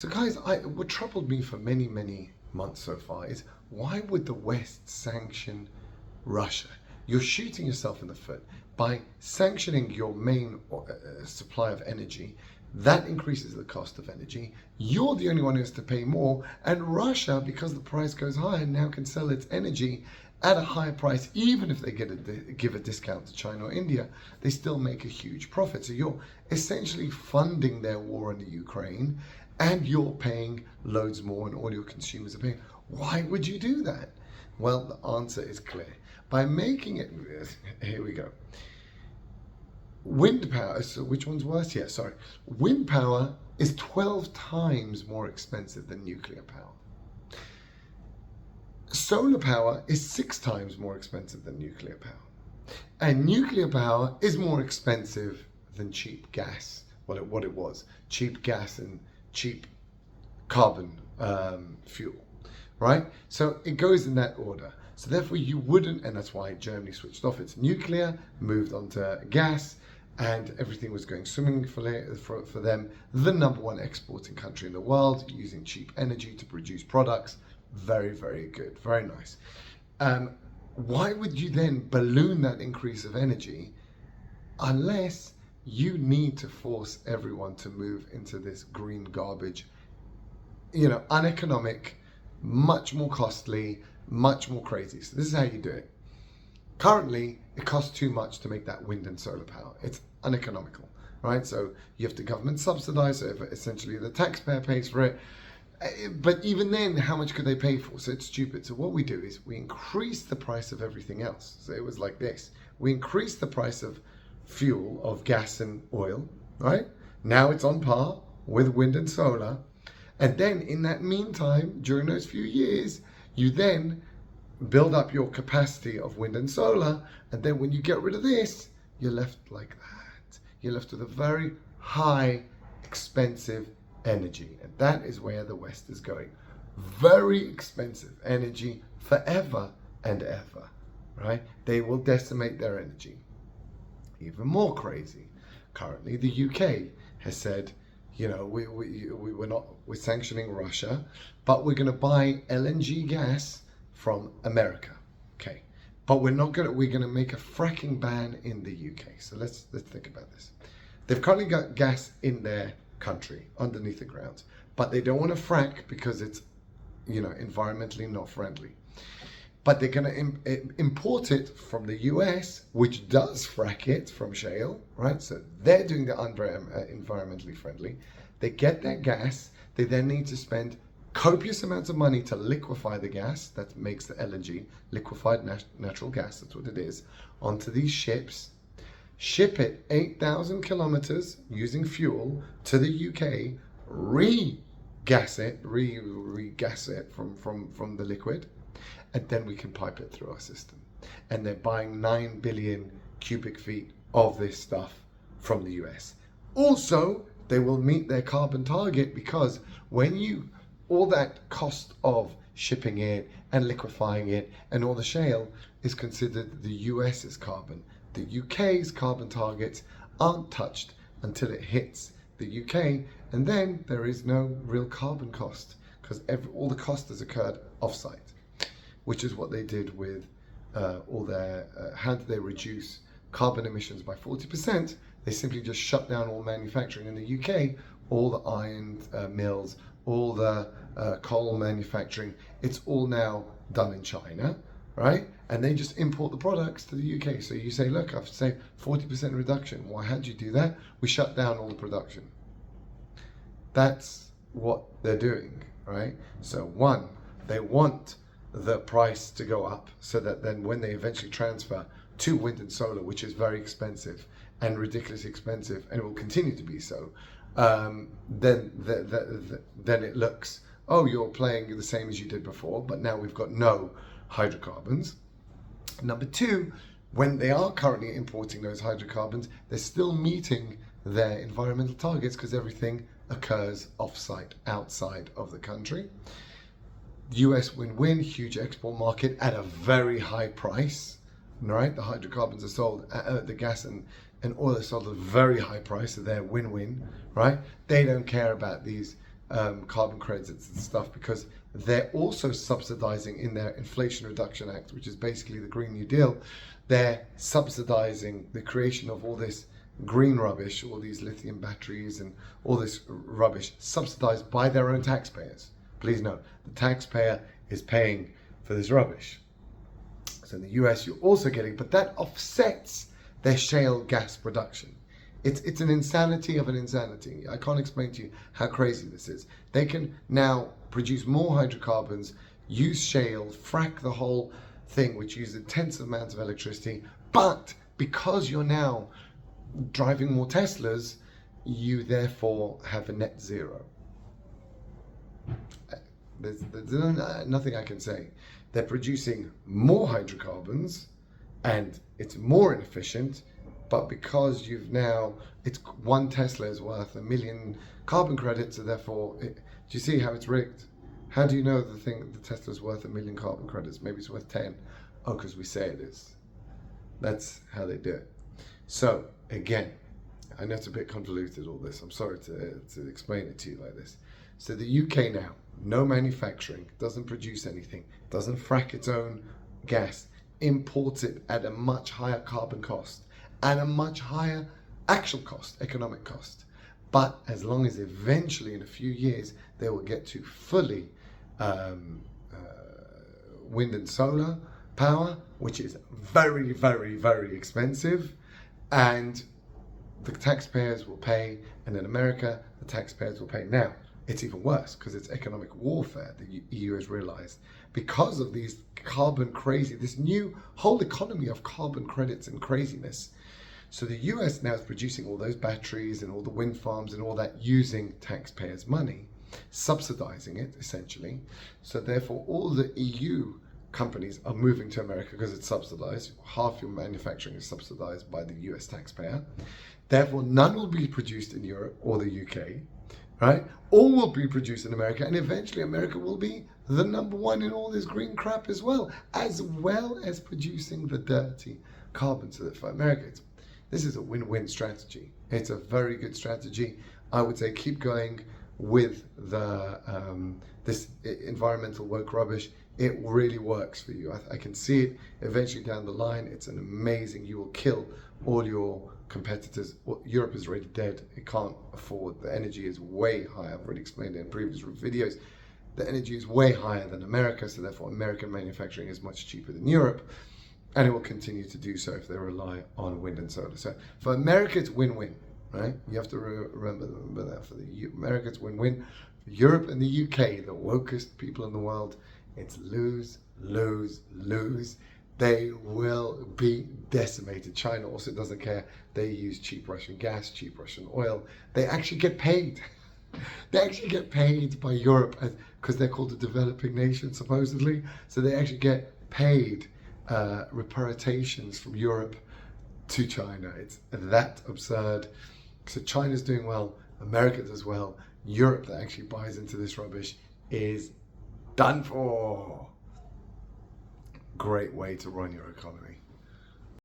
So guys, what troubled me for many, many months so far is why would the West sanction Russia? You're shooting yourself in the foot by sanctioning your main supply of energy. That increases the cost of energy. You're the only one who has to pay more, and Russia, because the price goes higher, now can sell its energy at a higher price. Even if they give a discount to China or India, they still make a huge profit. So you're essentially funding their war in the Ukraine, and you're paying loads more, and all your consumers are paying. Why would you do that? Well, the answer is clear. By making it, here we go. Wind power, so which one's worse? Yeah, sorry. Wind power is 12 times more expensive than nuclear power. Solar power is 6 times more expensive than nuclear power. And nuclear power is more expensive than cheap gas. Well, what it was, cheap gas and cheap carbon fuel, right? So it goes in that order. So therefore you wouldn't, and that's why Germany switched off its nuclear, moved on to gas, and everything was going swimmingly for them. The number one exporting country in the world, using cheap energy to produce products. Very, very good, very nice. Why would you then balloon that increase of energy unless you need to force everyone to move into this green garbage, uneconomic, much more costly, much more crazy. So this is how you do it. Currently, it costs too much to make that wind and solar power. It's uneconomical, right? So you have to government subsidize it. Essentially, the taxpayer pays for it. But even then, how much could they pay for? So it's stupid. So what we do is we increase the price of everything else. So it was like this. We increase the price of fuel, of gas and oil, right? Now it's on par with wind and solar. And then in that meantime, during those few years, you then build up your capacity of wind and solar, and then when you get rid of this, you're left like that. You're left with a very high, expensive energy, and that is where the West is going. Very expensive energy forever and ever, right? They will decimate their energy. Even more crazy, currently the UK has said, we're sanctioning Russia, but we're going to buy LNG gas from America. Okay, but we're going to make a fracking ban in the UK. So let's think about this. They've currently got gas in their country underneath the ground, but they don't want to frack because it's environmentally not friendly. But they're going to import it from the US, which does frack it from shale, right? So they're doing the environmentally friendly. They get their gas. They then need to spend copious amounts of money to liquefy the gas that makes the LNG, liquefied natural gas, that's what it is, onto these ships, ship it 8,000 kilometers using fuel to the UK, regas it from the liquid, and then we can pipe it through our system. And they're buying 9 billion cubic feet of this stuff from the US. Also, they will meet their carbon target because all that cost of shipping it and liquefying it and all the shale is considered the US's carbon. The UK's carbon targets aren't touched until it hits the UK, and then there is no real carbon cost because all the cost has occurred offsite, which is what they did with all their, how did they reduce carbon emissions by 40%? They simply just shut down all manufacturing in the UK, all the iron mills, all the coal manufacturing. It's all now done in China, right? And they just import the products to the UK. So you say, look, I've saved 40% reduction. Why, how'd you do that? We shut down all the production. That's what they're doing, right? So one, they want the price to go up so that then when they eventually transfer to wind and solar, which is very expensive and ridiculously expensive, and it will continue to be so, then it looks, oh, you're playing the same as you did before, but now we've got no hydrocarbons. Number two, when they are currently importing those hydrocarbons, they're still meeting their environmental targets because everything occurs off-site, outside of the country. US win-win, huge export market at a very high price, right? The hydrocarbons are sold, the gas and oil is sold at a very high price, so they're win-win, right? They don't care about these carbon credits and stuff, because they're also subsidizing in their Inflation Reduction Act, which is basically the Green New Deal. They're subsidizing the creation of all this green rubbish, all these lithium batteries and all this rubbish, subsidized by their own taxpayers. Please note, the taxpayer is paying for this rubbish. So in the US, you're also getting, but that offsets their shale gas production. It's an insanity of an insanity. I can't explain to you how crazy this is. They can now produce more hydrocarbons, use shale, frack the whole thing, which uses intense amounts of electricity, but because you're now driving more Teslas, you therefore have a net zero. There's nothing I can say. They're producing more hydrocarbons and it's more inefficient, but because you've now, it's one Tesla is worth 1 million carbon credits, so therefore, do you see how it's rigged? How do you know the Tesla is worth 1 million carbon credits? Maybe it's worth 10. Oh, because we say it is. That's how they do it. So again, I know it's a bit convoluted, all this. I'm sorry to explain it to you like this. So the UK now, no manufacturing, doesn't produce anything, doesn't frack its own gas, imports it at a much higher carbon cost and a much higher actual cost, economic cost. But as long as eventually in a few years they will get to fully wind and solar power, which is very, very, very expensive, and the taxpayers will pay, and in America, the taxpayers will pay. Now, it's even worse because it's economic warfare, the EU has realized, because of these carbon crazy, this new whole economy of carbon credits and craziness. So the US now is producing all those batteries and all the wind farms and all that using taxpayers' money, subsidizing it essentially. So therefore all the EU companies are moving to America because it's subsidized. Half your manufacturing is subsidized by the US taxpayer. Therefore none will be produced in Europe or the UK, right? All will be produced in America, and eventually America will be the #1 in all this green crap as well as producing the dirty carbon. So that for America, this is a win-win strategy. It's a very good strategy. I would say keep going with the this environmental woke rubbish. It really works for you. I can see it eventually down the line. It's an amazing, you will kill all your competitors. Well, Europe is already dead. It can't afford, the energy is way higher. I've already explained it in previous videos. The energy is way higher than America, so therefore American manufacturing is much cheaper than Europe, and it will continue to do so if they rely on wind and solar. So for America, it's win-win, right? You have to remember that. For the America, it's win-win. For Europe and the UK, the wokest people in the world, it's lose, lose, lose. They will be decimated. China also doesn't care. They use cheap Russian gas, cheap Russian oil. They actually get paid. They actually get paid by Europe because they're called a developing nation, supposedly. So they actually get paid reparations from Europe to China. It's that absurd. So China's doing well, America does well. Europe, that actually buys into this rubbish, is done for. Great way to run your economy.